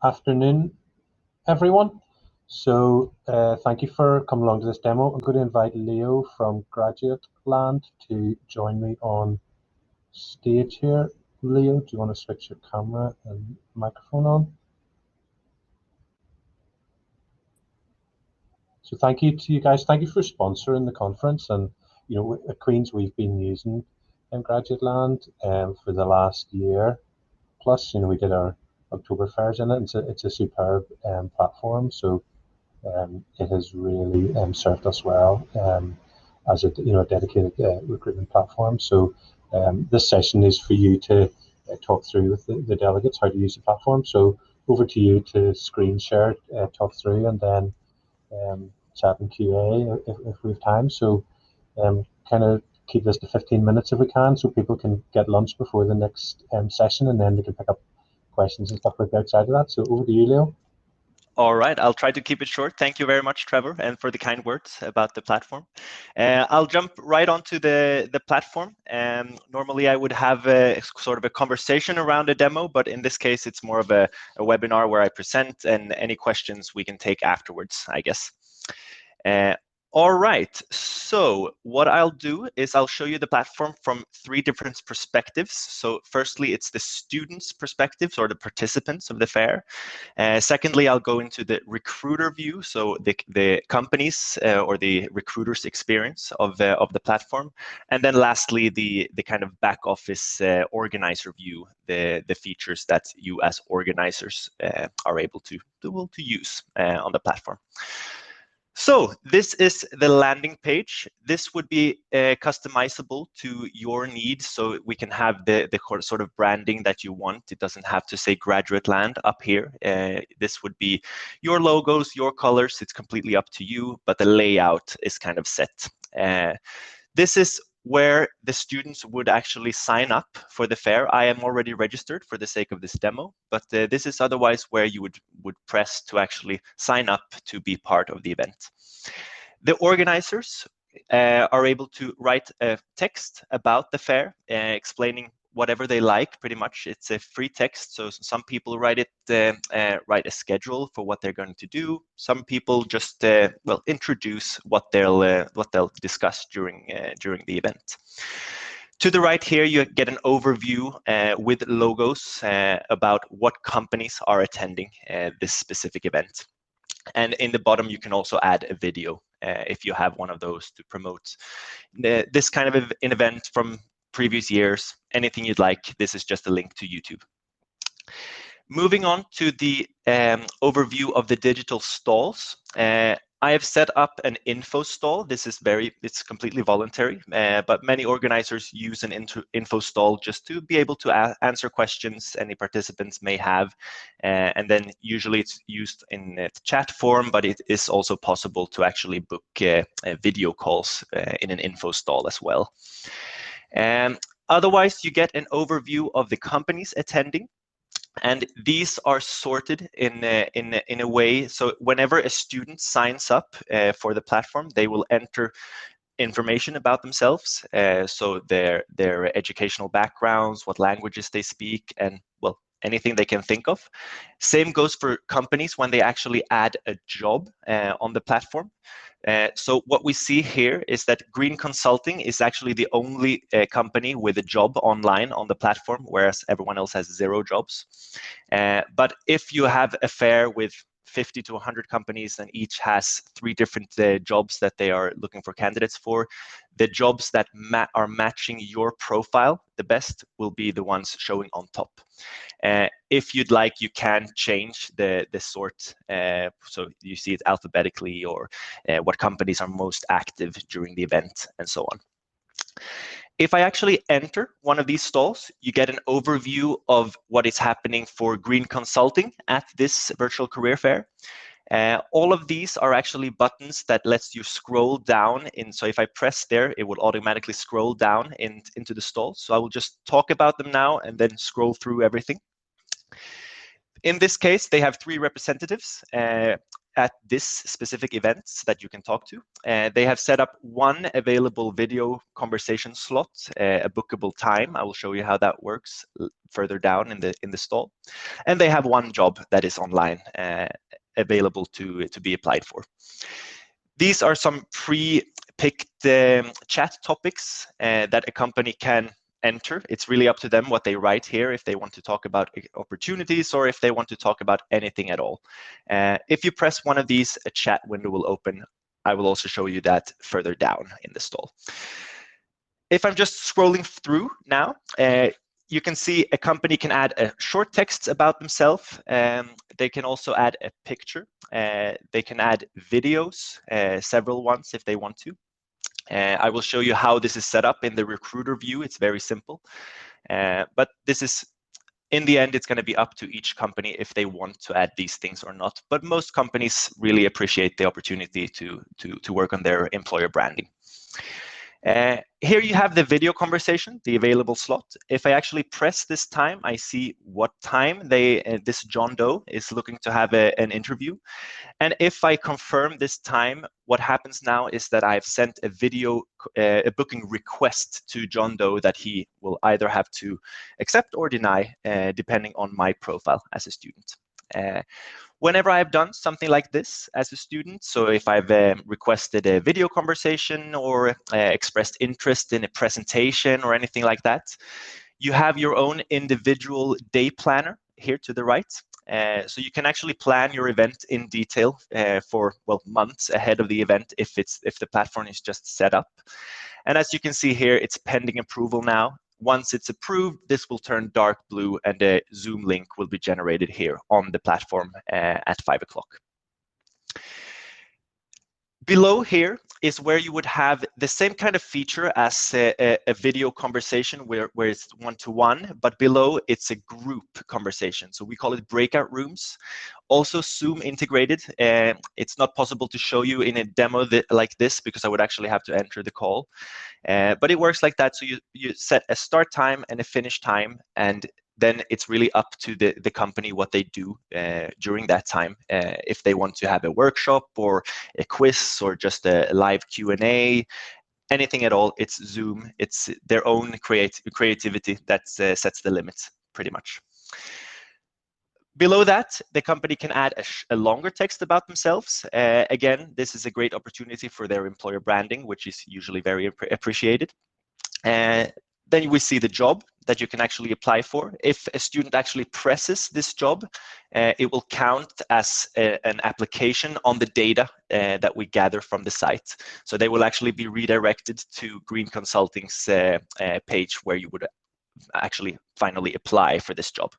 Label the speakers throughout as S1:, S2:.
S1: Afternoon, everyone. So thank you for coming along to this demo. I'm going to invite Leo from Graduateland to join me on stage here. Leo, do you want to switch your camera and microphone on? So thank you to you guys. Thank you for sponsoring the conference. And at Queen's, we've been using Graduateland for the last year. Plus, we did our October fairs in it. It's a superb platform. So it has really served us well as a dedicated recruitment platform. So this session is for you to talk through with the delegates how to use the platform. So over to you to screen share, talk through, and then chat and QA if we have time. So kind of keep this to 15 minutes if we can, so people can get lunch before the next session, and then they can pick up questions and stuff like that outside of that. So over to you, Leo.
S2: All right, I'll try to keep it short. Thank you very much, Trevor, and for the kind words about the platform. I'll jump right onto the platform. Normally, I would have sort of a conversation around a demo, but in this case, it's more of a webinar where I present, and any questions we can take afterwards, I guess. All right, so what I'll do is I'll show you the platform from 3 different perspectives. So firstly, it's the students' perspectives or the participants of the fair. Secondly, I'll go into the recruiter view, so the companies or the recruiters' experience of the platform. And then lastly, the kind of back office organizer view, the features that you as organizers are able to use on the platform. So this is the landing page. This would be customizable to your needs, so we can have the sort of branding that you want. It doesn't have to say Graduateland up here. This would be your logos, your colors. It's completely up to you, but the layout is kind of set. This is where the students would actually sign up for the fair. I am already registered for the sake of this demo, but this is otherwise where you would press to actually sign up to be part of the event. The organizers are able to write a text about the fair, explaining whatever they like. Pretty much, it's a free text. So some people write a schedule for what they're going to do. Some people just introduce what they'll discuss during the event. To the right here, you get an overview with logos about what companies are attending this specific event. And in the bottom, you can also add a video if you have one of those to promote this kind of an event from previous years. Anything you'd like, this is just a link to YouTube. Moving on to the overview of the digital stalls. I have set up an info stall. This is it's completely voluntary, but many organizers use an info stall just to be able to answer questions any participants may have. And then usually it's used in the chat form, but it is also possible to actually book video calls in an info stall as well. Otherwise, you get an overview of the companies attending. And these are sorted in a way, so whenever a student signs up for the platform, they will enter information about themselves, so their educational backgrounds, what languages they speak, and well, anything they can think of. Same goes for companies when they actually add a job on the platform. So what we see here is that Green Consulting is actually the only company with a job online on the platform, whereas everyone else has 0 jobs. But if you have a fair with 50 to 100 companies and each has 3 different jobs that they are looking for candidates for, the jobs that are matching your profile the best will be the ones showing on top. If you'd like, you can change the sort, so you see it alphabetically, or what companies are most active during the event, and so on. If I actually enter one of these stalls, you get an overview of what is happening for Green Consulting at this virtual career fair. All of these are actually buttons that lets you scroll down in. So if I press there, it will automatically scroll down into the stall. So I will just talk about them now and then scroll through everything. In this case, they have 3 representatives. at this specific events that you can talk to. They have set up one available video conversation slot, a bookable time. I will show you how that works further down in the stall. And they have one job that is online available to be applied for. These are some pre-picked chat topics that a company can enter. It's really up to them what they write here, if they want to talk about opportunities or if they want to talk about anything at all. If you press one of these, a chat window will open. I will also show you that further down in the stall. If I'm just scrolling through now, you can see a company can add a short text about themselves. They can also add a picture. They can add videos, several ones if they want to. I will show you how this is set up in the recruiter view. It's very simple. But this is, in the end, it's going to be up to each company if they want to add these things or not. But most companies really appreciate the opportunity to work on their employer branding. Here you have the video conversation, the available slot. If I actually press this time, I see what time this John Doe is looking to have an interview. And if I confirm this time, what happens now is that I've sent a video, a booking request to John Doe that he will either have to accept or deny, depending on my profile as a student. Whenever I've done something like this as a student, so if I've requested a video conversation or expressed interest in a presentation or anything like that, you have your own individual day planner here to the right. So you can actually plan your event in detail for months ahead of the event if the platform is just set up. And as you can see here, it's pending approval now. Once it's approved, this will turn dark blue and a Zoom link will be generated here on the platform at 5 o'clock. Below here is where you would have the same kind of feature as a video conversation where it's one-to-one, but below it's a group conversation. So we call it breakout rooms. Also Zoom integrated. It's not possible to show you in a demo like this because I would actually have to enter the call. But it works like that. So you set a start time and a finish time, and then it's really up to the company what they do during that time. If they want to have a workshop or a quiz or just a live Q&A, anything at all, it's Zoom. It's their own creativity that sets the limits, pretty much. Below that, the company can add a longer text about themselves. Again, this is a great opportunity for their employer branding, which is usually very appreciated. Then we see the job that you can actually apply for. If a student actually presses this job, it will count as an application on the data that we gather from the site. So they will actually be redirected to Green Consulting's page where you would actually finally apply for this job.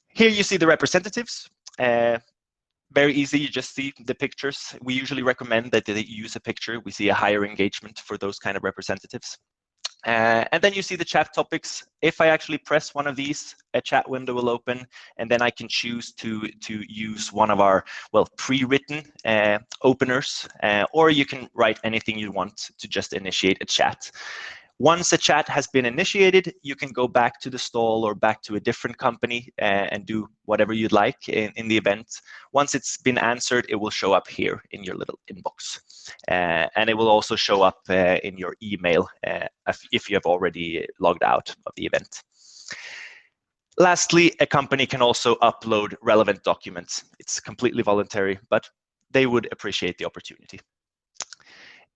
S2: Here you see the representatives. Very easy, you just see the pictures. We usually recommend that they use a picture. We see a higher engagement for those kind of representatives. And then you see the chat topics. If I actually press one of these, a chat window will open, and then I can choose to use one of our pre-written openers, or you can write anything you want to just initiate a chat. Once a chat has been initiated, you can go back to the stall or back to a different company and do whatever you'd like in the event. Once it's been answered, it will show up here in your little inbox. And it will also show up in your email if you have already logged out of the event. Lastly, a company can also upload relevant documents. It's completely voluntary, but they would appreciate the opportunity.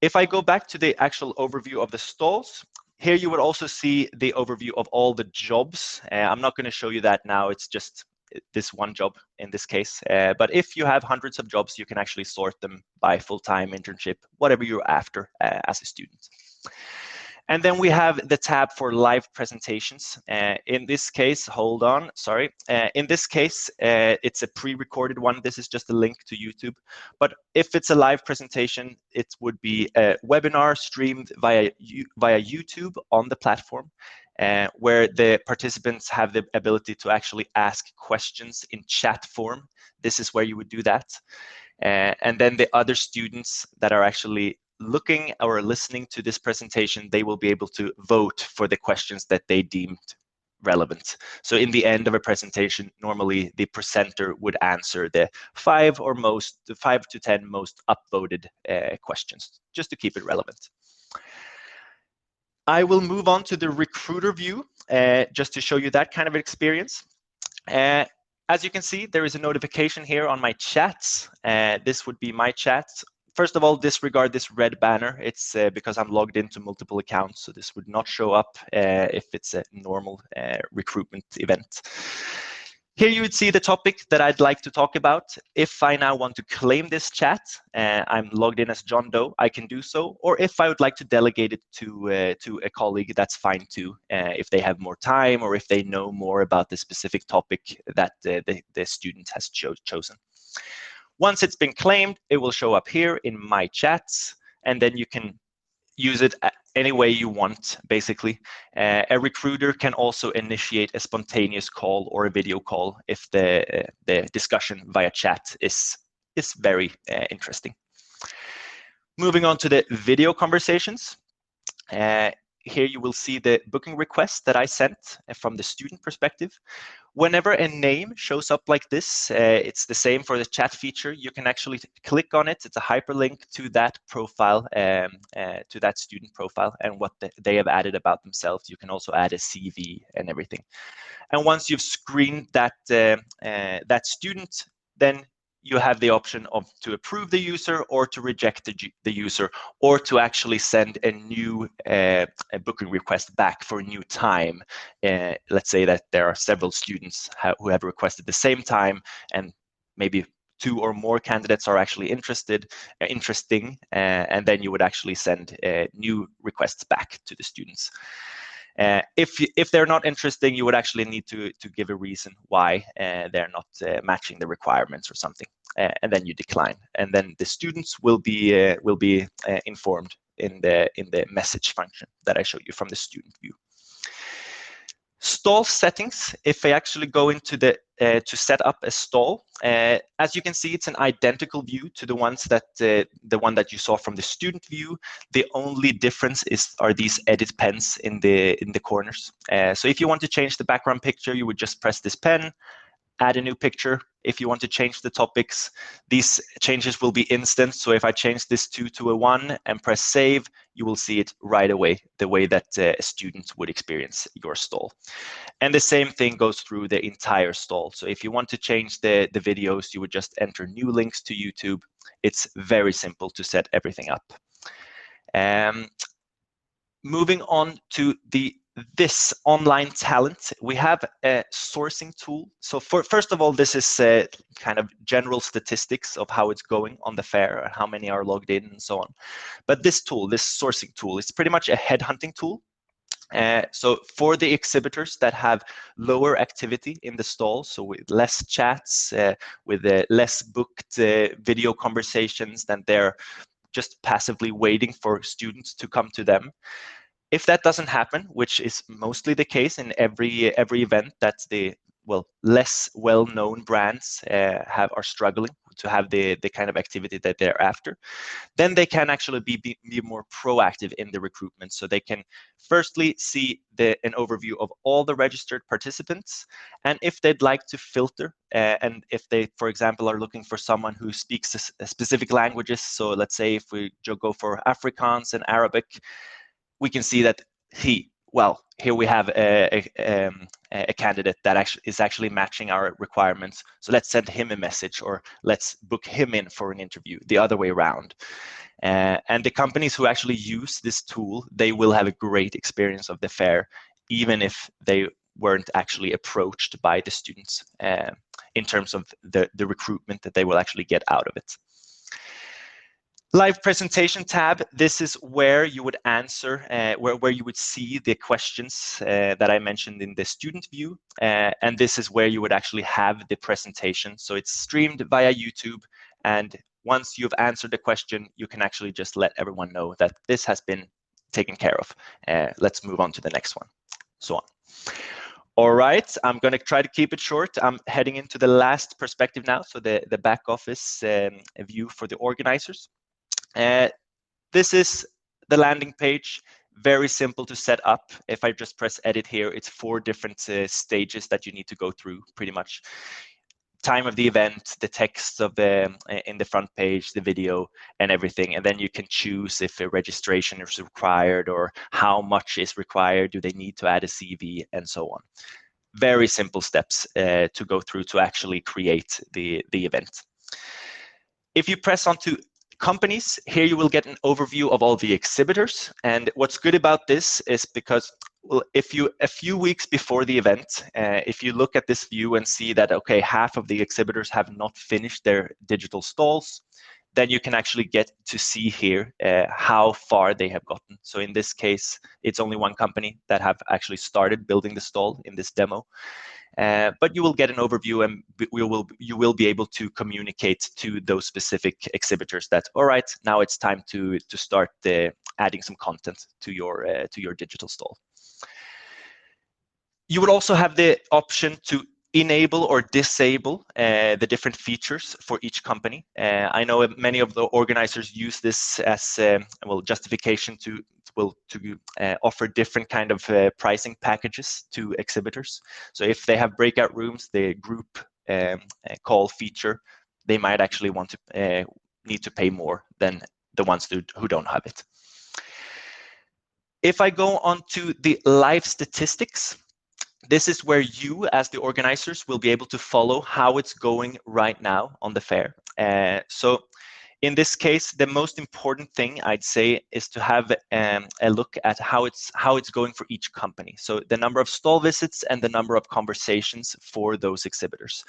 S2: If I go back to the actual overview of the stalls, here you would also see the overview of all the jobs. I'm not going to show you that now. It's just this one job in this case. But if you have hundreds of jobs, you can actually sort them by full-time, internship, whatever you're after as a student. And then we have the tab for live presentations. In this case, hold on, sorry. In this case, it's a pre-recorded one. This is just a link to YouTube. But if it's a live presentation, it would be a webinar streamed via YouTube on the platform, where the participants have the ability to actually ask questions in chat form. This is where you would do that. And then the other students that are actually looking or listening to this presentation, they will be able to vote for the questions that they deemed relevant. So in the end of a presentation, normally the presenter would answer the 5 to 10 most upvoted questions, just to keep it relevant. I will move on to the recruiter view, just to show you that kind of experience. As you can see, there is a notification here on my chats. This would be my chats. First of all, disregard this red banner. It's because I'm logged into multiple accounts, so this would not show up if it's a normal recruitment event. Here you would see the topic that I'd like to talk about. If I now want to claim this chat, I'm logged in as John Doe, I can do so. Or if I would like to delegate it to a colleague, that's fine too, if they have more time or if they know more about the specific topic that the student has chosen. Once it's been claimed, it will show up here in my chats, and then you can use it any way you want, basically. A recruiter can also initiate a spontaneous call or a video call if the discussion via chat is very interesting. Moving on to the video conversations. Here you will see the booking request that I sent from the student perspective. Whenever a name shows up like this, it's the same for the chat feature. You can actually click on it. It's a hyperlink to that profile, to that student profile, and what they have added about themselves. You can also add a CV and everything. And once you've screened that that student, then you have the option of to approve the user or to reject the user, or to actually send a new a booking request back for a new time. Let's say that there are several students who have requested the same time, and maybe 2 or more candidates are actually interesting, and then you would actually send new requests back to the students. If they're not interesting, you would actually need to give a reason why they're not matching the requirements or something, and then you decline. And then the students will be informed in the message function that I showed you from the student view. Stall settings. If I actually go into the to set up a stall, as you can see, it's an identical view to the ones that the one that you saw from the student view. The only difference are these edit pens in the corners. So if you want to change the background picture, you would just press this pen, add a new picture. If you want to change the topics, these changes will be instant. So if I change this to a 1 and press save, you will see it right away, the way that a student would experience your stall. And the same thing goes through the entire stall. So if you want to change the videos, you would just enter new links to YouTube. It's very simple to set everything up. Moving on to this online talent, we have a sourcing tool. So first of all, this is kind of general statistics of how it's going on the fair, how many are logged in and so on. But this tool, this sourcing tool, is pretty much a headhunting tool. So for the exhibitors that have lower activity in the stall, so with less chats, with less booked video conversations, then they're just passively waiting for students to come to them. If that doesn't happen, which is mostly the case in every event, that the less well-known brands are struggling to have the kind of activity that they're after, then they can actually be more proactive in the recruitment. So they can firstly see an overview of all the registered participants, and if they'd like to filter, and if they, for example, are looking for someone who speaks specific languages, so let's say if we go for Afrikaans and Arabic, we can see that here we have a candidate that is actually matching our requirements. So let's send him a message, or let's book him in for an interview, the other way around. And the companies who actually use this tool, they will have a great experience of the fair, even if they weren't actually approached by the students in terms of the recruitment that they will actually get out of it. Live presentation tab, this is where you would answer, where you would see the questions that I mentioned in the student view, and this is where you would actually have the presentation. So it's streamed via YouTube, and once you've answered the question, you can actually just let everyone know that this has been taken care of. Let's move on to the next one, so on. All right, I'm going to try to keep it short. I'm heading into the last perspective now, so the back office view for the organizers. This is the landing page. Very simple to set up. If I just press edit here, it's 4 different stages that you need to go through pretty much. Time of the event, the text of the in the front page, the video, and everything, and then you can choose if a registration is required or how much is required. Do they need to add a CV and so on? Very simple steps to go through to actually create the event. If you press onto companies, here you will get an overview of all the exhibitors. And what's good about this is because if you, a few weeks before the event, if you look at this view and see that, okay, half of the exhibitors have not finished their digital stalls, then you can actually get to see here how far they have gotten. So in this case, it's only one company that have actually started building the stall in this demo. But you will get an overview, and you will be able to communicate to those specific exhibitors that, all right, now it's time to start adding some content to your digital stall. You would also have the option to enable or disable the different features for each company. I know many of the organizers use this as well justification to offer different kind of pricing packages to exhibitors. So if they have breakout rooms, the group call feature, they might actually want to need to pay more than the ones who don't have it. If I go on to the live statistics, this is where you, as the organizers, will be able to follow how it's going right now on the fair. So in this case, the most important thing I'd say is to have a look at how it's going for each company. So the number of stall visits and the number of conversations for those exhibitors.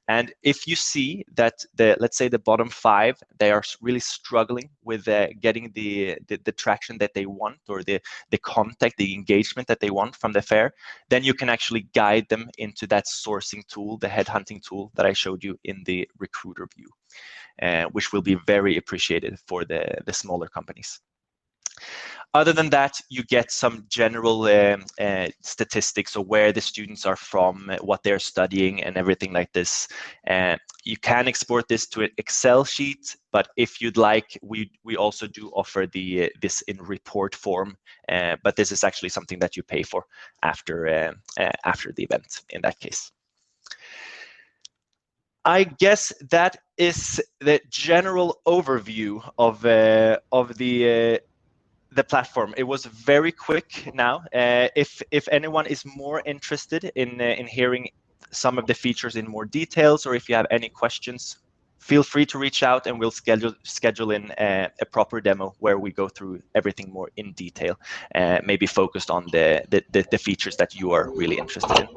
S2: And if you see that let's say the bottom 5, they are really struggling with getting the traction that they want, or the contact, the engagement that they want from the fair, then you can actually guide them into that sourcing tool, the headhunting tool that I showed you in the recruiter view, which will be very appreciated for the smaller companies. Other than that, you get some general statistics of where the students are from, what they're studying, and everything like this. You can export this to an Excel sheet, but if you'd like, we also do offer this in report form, but this is actually something that you pay for after the event in that case. I guess that is the general overview of the platform. It was very quick now. If anyone is more interested in hearing some of the features in more details, or if you have any questions, feel free to reach out and we'll schedule in a proper demo where we go through everything more in detail, maybe focused on the features that you are really interested in.